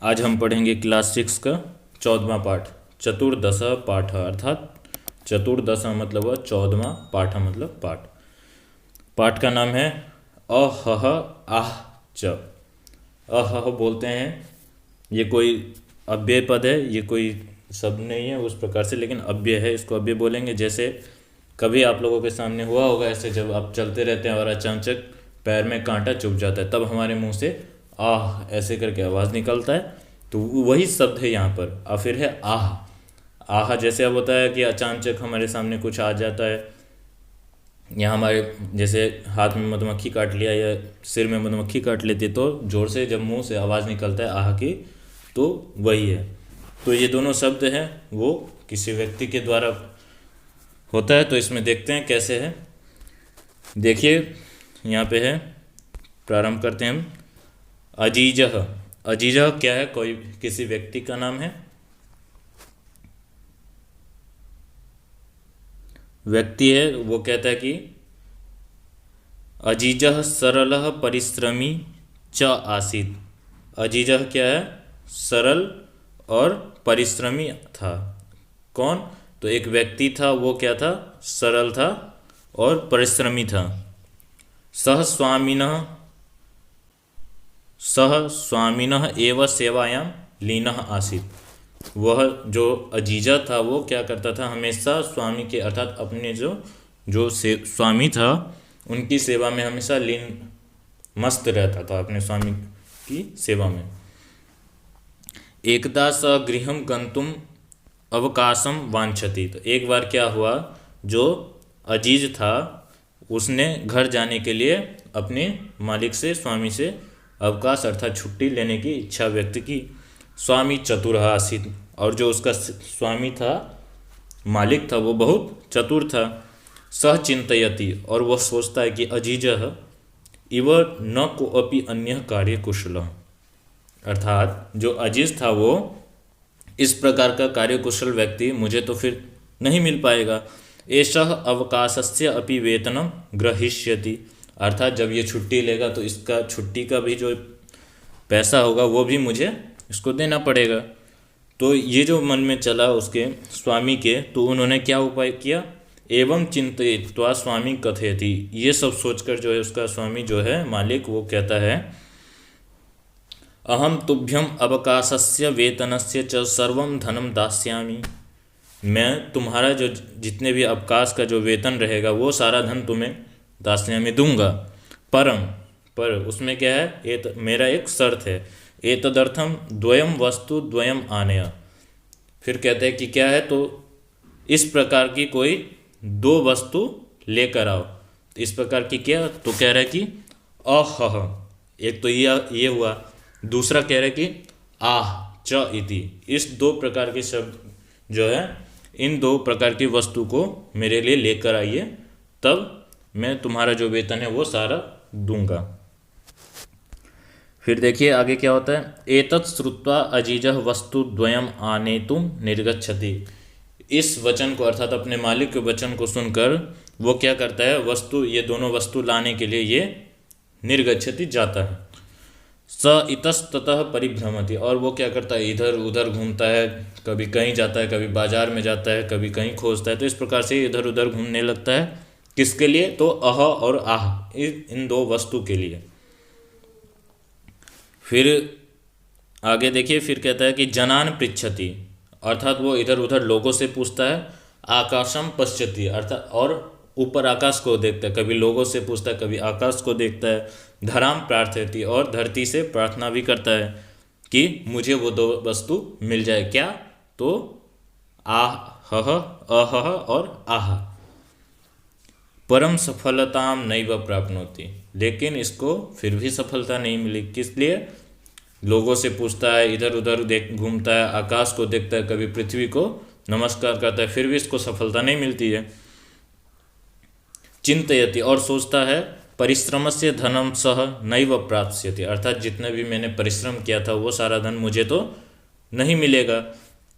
आज हम पढ़ेंगे क्लास 6 का 14वां पाठ चतुर्दश पाठ अर्थात चतुर्दश मतलब 14वां पाठ मतलब पाठ। पाठ का नाम है अहह आह च। अहह बोलते हैं, ये कोई अव्यय पद है, ये कोई शब्द नहीं है उस प्रकार से, लेकिन अव्यय है, इसको अव्यय बोलेंगे। जैसे कभी आप लोगों के सामने हुआ होगा ऐसे, जब आप चलते रहते हैं और अचानक पैर में कांटा चुभ जाता है, तब हमारे मुंह से आह ऐसे करके आवाज़ निकलता है। तो वही शब्द है यहाँ पर। और फिर है आह। आह जैसे अब होता है कि अचानक हमारे सामने कुछ आ जाता है, या हमारे जैसे हाथ में मधुमक्खी काट लिया या सिर में मधुमक्खी काट लेती है, तो ज़ोर से जब मुंह से आवाज़ निकलता है आह की, तो वही है। तो ये दोनों शब्द हैं वो किसी व्यक्ति के द्वारा होता है। तो इसमें देखते हैं कैसे है। देखिए यहाँ पे है, प्रारंभ करते हैं हम। अजीजह। अजीजह क्या है? कोई किसी व्यक्ति का नाम है। व्यक्ति है, वो कहता है कि अजीजह सरलः परिश्रमी च आसीत। अजीजह क्या है? सरल और परिश्रमी था। कौन? तो एक व्यक्ति था, वो क्या था? सरल था और परिश्रमी था। सह स्वामिनः एव सेवायां लीनः आसीत। वह जो अजीजा था वो क्या करता था? हमेशा स्वामी के अर्थात अपने जो स्वामी था उनकी सेवा में हमेशा लीन मस्त रहता था, अपने स्वामी की सेवा में। एकदा स गृहं गंतुम अवकाशम वांछति। तो एक बार क्या हुआ, जो अजीज था उसने घर जाने के लिए अपने मालिक से, स्वामी से अवकाश अर्थात छुट्टी लेने की इच्छा व्यक्त की। स्वामी चतुर आसीत। और जो उसका स्वामी था, मालिक था, वो बहुत चतुर था। सह चिंतयति। और वह सोचता है कि अजीजः इव न कोऽपि अन्य कार्य कुशल। अर्थात जो अजीज था वो इस प्रकार का कार्यकुशल व्यक्ति मुझे तो फिर नहीं मिल पाएगा। एषः अवकाशस्य अपि वेतनम ग्रहीष्यति। अर्थात जब ये छुट्टी लेगा तो इसका छुट्टी का भी जो पैसा होगा वो भी मुझे इसको देना पड़ेगा। तो ये जो मन में चला उसके स्वामी के, तो उन्होंने क्या उपाय किया? एवं चिंतयित्वा स्वामी कथयति। ये सब सोचकर जो है उसका स्वामी जो है मालिक, वो कहता है अहम तुभ्यम अवकाशस्य वेतनस्य च सर्वं धनम दास्यामि। मैं तुम्हारा जो जितने भी अवकाश का जो वेतन रहेगा वो सारा धन तुम्हें दास्यामि दूंगा। पर उसमें क्या है? मेरा एक शर्त है। एतदर्थम द्वयम वस्तु द्वयम आनय। फिर कहते हैं कि क्या है? तो इस प्रकार की कोई दो वस्तु लेकर आओ। इस प्रकार की क्या? तो कह रहा है कि अह। एक तो ये हुआ, दूसरा कह रहा है कि आह च इति। इस दो प्रकार के शब्द जो है, इन दो प्रकार की वस्तु को मेरे लिए लेकर आइए, तब मैं तुम्हारा जो वेतन है वो सारा दूंगा। फिर देखिए आगे क्या होता है। एतत् श्रुत्वा अजीजः वस्तु द्वयम आनेतुम निर्गच्छति। इस वचन को अर्थात अपने मालिक के वचन को सुनकर वो क्या करता है? ये दोनों वस्तु लाने के लिए ये निर्गच्छति जाता है। स इतस्ततः परिभ्रमति। और वो क्या करता है? इधर उधर घूमता है, कभी कहीं जाता है, कभी बाजार में जाता है, कभी कहीं खोजता है। तो इस प्रकार से इधर उधर घूमने लगता है। किसके लिए? तो अह और आह, इन दो वस्तु के लिए। फिर आगे देखिए, फिर कहता है कि जनान पृच्छति। अर्थात वो इधर उधर लोगों से पूछता है। आकाशम पश्यति। अर्थात और ऊपर आकाश को देखता है, कभी लोगों से पूछता है, कभी आकाश को देखता है। धराम प्रार्थयति। और धरती से प्रार्थना भी करता है कि मुझे वो दो वस्तु मिल जाए। क्या? तो आह अह और आह। परम सफलताम नैव प्राप्नोति। लेकिन इसको फिर भी सफलता नहीं मिली। किस लिए? लोगों से पूछता है, इधर उधर घूमता है, आकाश को देखता है, कभी पृथ्वी को नमस्कार करता है, फिर भी इसको सफलता नहीं मिलती है। चिंतयति। और सोचता है परिश्रम से धनम सह नैव प्राप्स्यति। अर्थात जितने भी मैंने परिश्रम किया था वो सारा धन मुझे तो नहीं मिलेगा।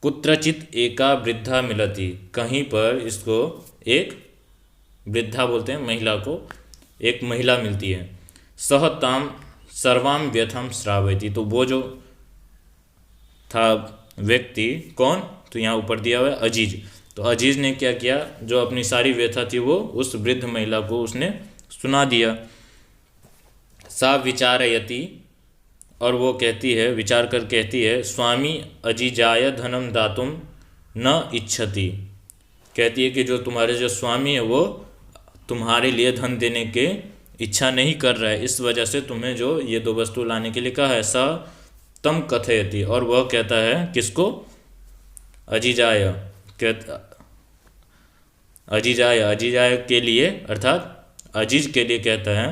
कुत्रचित एका वृद्धा मिलती। कहीं पर इसको एक वृद्धा बोलते हैं महिला को, एक महिला मिलती है। सह ताम सर्वाम व्यथम श्रावयति। तो वो जो था व्यक्ति, कौन, तो यहाँ ऊपर दिया हुआ है अजीज। तो अजीज ने क्या किया, जो अपनी सारी व्यथा थी वो उस वृद्ध महिला को उसने सुना दिया। सा विचारयति, और वो कहती है, विचार कर कहती है, स्वामी अजीजाय धनम दातुम न इच्छति। कहती है कि जो तुम्हारे जो स्वामी है वो तुम्हारे लिए धन देने के इच्छा नहीं कर रहा है, इस वजह से तुम्हें जो ये दो वस्तु लाने के लिए कहा है। सा तम कथयति, और वह कहता है किसको, अजीजाय, अजीजाय के लिए, अर्थात अजीज के लिए कहता है,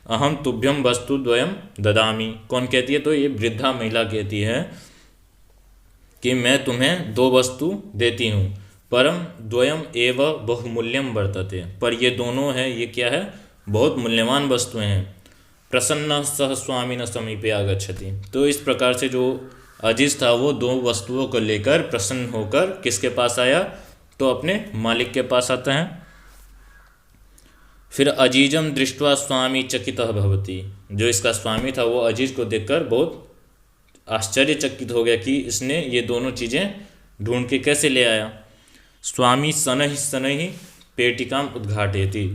अहम तुभ्यम वस्तु द्वयम ददामी। कौन कहती है, तो ये वृद्धा महिला कहती है कि मैं तुम्हें दो वस्तु देती हूँ, परम द्वयम एव बहुमूल्यम वर्तते, पर ये दोनों है, ये क्या है, बहुत मूल्यवान वस्तुएं हैं। प्रसन्न सह स्वामी न समीपे आगच्छति। तो इस प्रकार से जो अजीज था वो दो वस्तुओं को लेकर प्रसन्न होकर किसके पास आया, तो अपने मालिक के पास आता है। फिर अजीजम दृष्ट्वा स्वामी चकितः भवति, जो इसका स्वामी था वो अजीज को देखकर बहुत आश्चर्यचकित हो गया कि इसने ये दोनों चीज़ें ढूंढ के कैसे ले आया। स्वामी शनैः पेटिकाम उद्घाटयति,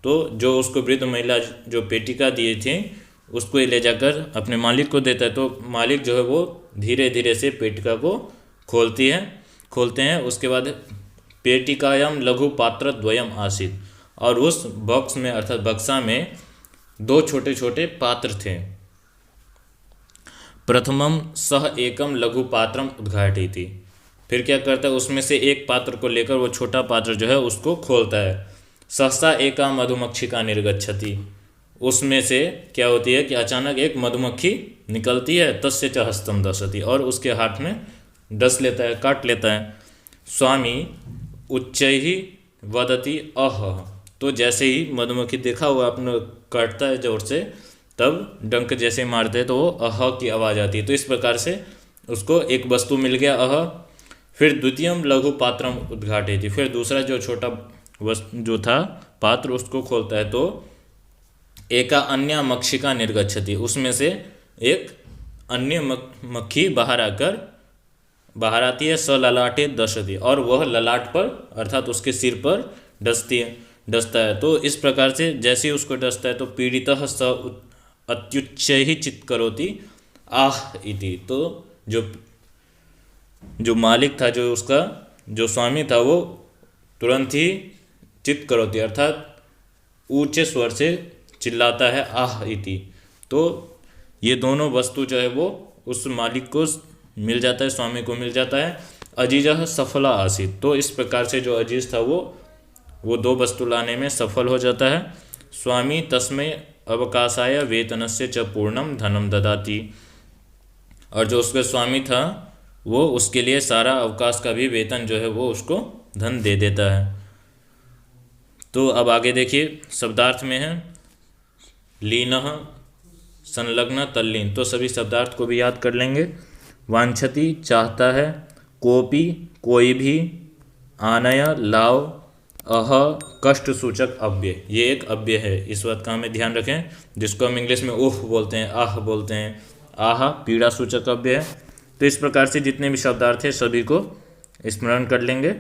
तो जो उसको वृद्ध महिला जो पेटिका दिए थे उसको ले जाकर अपने मालिक को देता है। तो मालिक जो है वो धीरे धीरे से पेटिका को खोलते हैं। उसके बाद पेटिकायाम लघु पात्र द्वयम आसीत्, और उस बॉक्स में अर्थात बक्सा में दो छोटे छोटे पात्र थे। प्रथमम सह एकम लघु पात्रम उद्घाटयति, फिर क्या करता है, उसमें से एक पात्र को लेकर वो छोटा पात्र जो है उसको खोलता है। सहसा एका मधुमक्षिका निर्गच्छति, उसमें से क्या होती है कि अचानक एक मधुमक्खी निकलती है। तस्य च हस्तम दशति, और उसके हाथ में डस लेता है, काट लेता है। स्वामी उच्चैहि वदति अह, तो जैसे ही मधुमक्खी देखा हुआ अपने काटता है जोर से, तब डंक जैसे मारते हैं तो वो अह की आवाज़ आती है। तो इस प्रकार से उसको एक वस्तु मिल गया अह। फिर द्वितीयम लघु पात्रम उद्घाटयति, फिर दूसरा जो छोटा जो था पात्र उसको खोलता है, तो एका अन्य मक्षिका निर्गच्छति, उसमें से एक अन्य मक्खी बाहर आती है। स ललाटे दशति, और वह ललाट पर अर्थात उसके सिर पर डसता है। तो इस प्रकार से जैसे ही उसको डसता है तो पीड़ितः स अत्युच्चैः चित्करोति आह इति, तो जो मालिक था, जो उसका जो स्वामी था, वो तुरंत ही चित करोति अर्थात ऊंचे स्वर से चिल्लाता है आह इति। तो ये दोनों वस्तु जो है वो उस मालिक को मिल जाता है, स्वामी को मिल जाता है। अजीजः सफला आसीत्, तो इस प्रकार से जो अजीज था वो दो वस्तु लाने में सफल हो जाता है। स्वामी तस्मै अवकाशाय वेतनस्य च पूर्णम धनम ददाति, और जो उसका स्वामी था वो उसके लिए सारा अवकाश का भी वेतन जो है वो उसको धन दे देता है। तो अब आगे देखिए, शब्दार्थ में है लीनः, संलग्न, तल्लीन, तो सभी शब्दार्थ को भी याद कर लेंगे। वांछति चाहता है, कोपी कोई भी, आनय लाओ, अह कष्ट सूचक अव्यय, ये एक अव्यय है, इस बात का हमें ध्यान रखें, जिसको हम इंग्लिश में उह बोलते हैं, आह बोलते हैं। आह पीड़ा सूचक अव्यय है। तो इस प्रकार से जितने भी शब्दार्थ है सभी को स्मरण कर लेंगे।